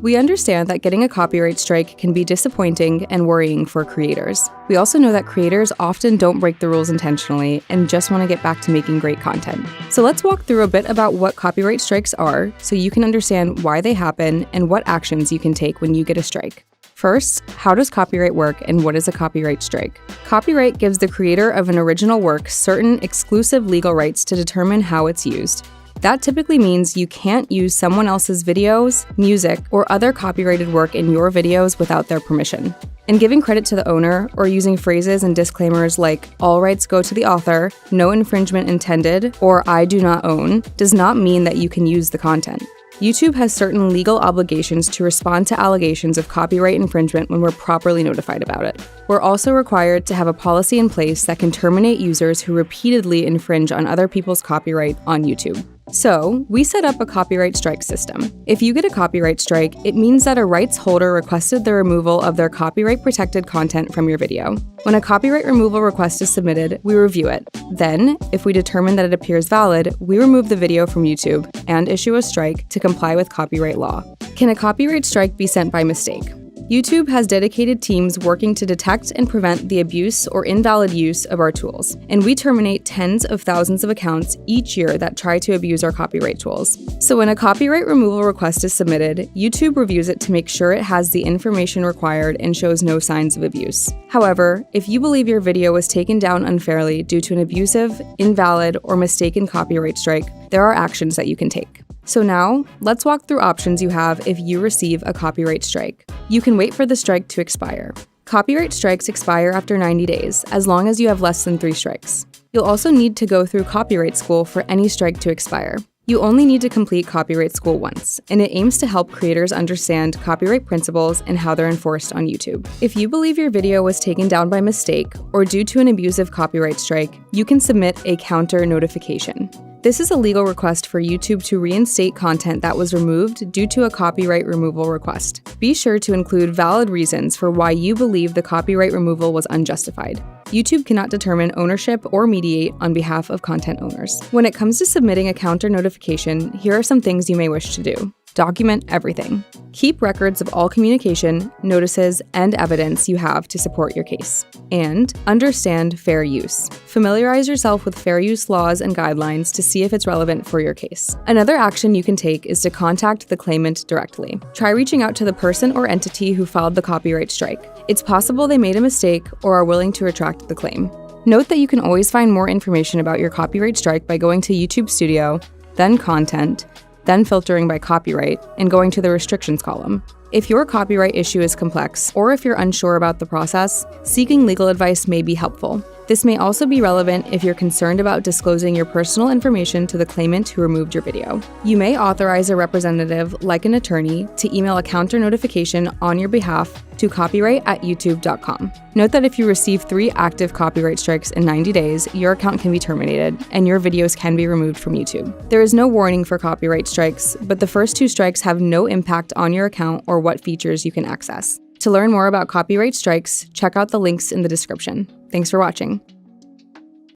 We understand that getting a copyright strike can be disappointing and worrying for creators. We also know that creators often don't break the rules intentionally and just want to get back to making great content. So let's walk through a bit about what copyright strikes are so you can understand why they happen and what actions you can take when you get a strike. First, how does copyright work and what is a copyright strike? Copyright gives the creator of an original work certain exclusive legal rights to determine how it's used. That typically means you can't use someone else's videos, music, or other copyrighted work in your videos without their permission. And giving credit to the owner, or using phrases and disclaimers like "all rights go to the author," "no infringement intended," or "I do not own," does not mean that you can use the content. YouTube has certain legal obligations to respond to allegations of copyright infringement when we're properly notified about it. We're also required to have a policy in place that can terminate users who repeatedly infringe on other people's copyright on YouTube. So, we set up a copyright strike system. If you get a copyright strike, it means that a rights holder requested the removal of their copyright-protected content from your video. When a copyright removal request is submitted, we review it. Then, if we determine that it appears valid, we remove the video from YouTube and issue a strike to comply with copyright law. Can a copyright strike be sent by mistake? YouTube has dedicated teams working to detect and prevent the abuse or invalid use of our tools, and we terminate tens of thousands of accounts each year that try to abuse our copyright tools. So when a copyright removal request is submitted, YouTube reviews it to make sure it has the information required and shows no signs of abuse. However, if you believe your video was taken down unfairly due to an abusive, invalid, or mistaken copyright strike, there are actions that you can take. So now, let's walk through options you have if you receive a copyright strike. You can wait for the strike to expire. Copyright strikes expire after 90 days, as long as you have less than 3 strikes. You'll also need to go through copyright school for any strike to expire. You only need to complete copyright school once, and it aims to help creators understand copyright principles and how they're enforced on YouTube. If you believe your video was taken down by mistake or due to an abusive copyright strike, you can submit a counter notification. This is a legal request for YouTube to reinstate content that was removed due to a copyright removal request. Be sure to include valid reasons for why you believe the copyright removal was unjustified. YouTube cannot determine ownership or mediate on behalf of content owners. When it comes to submitting a counter notification, here are some things you may wish to do. Document everything. Keep records of all communication, notices, and evidence you have to support your case. And understand fair use. Familiarize yourself with fair use laws and guidelines to see if it's relevant for your case. Another action you can take is to contact the claimant directly. Try reaching out to the person or entity who filed the copyright strike. It's possible they made a mistake or are willing to retract the claim. Note that you can always find more information about your copyright strike by going to YouTube Studio, then Content, then filtering by copyright, and going to the restrictions column. If your copyright issue is complex, or if you're unsure about the process, seeking legal advice may be helpful. This may also be relevant if you're concerned about disclosing your personal information to the claimant who removed your video. You may authorize a representative, like an attorney, to email a counter notification on your behalf to copyright@youtube.com. Note that if you receive 3 active copyright strikes in 90 days, your account can be terminated, and your videos can be removed from YouTube. There is no warning for copyright strikes, but the first 2 strikes have no impact on your account or what features you can access. To learn more about copyright strikes, check out the links in the description. Thanks for watching.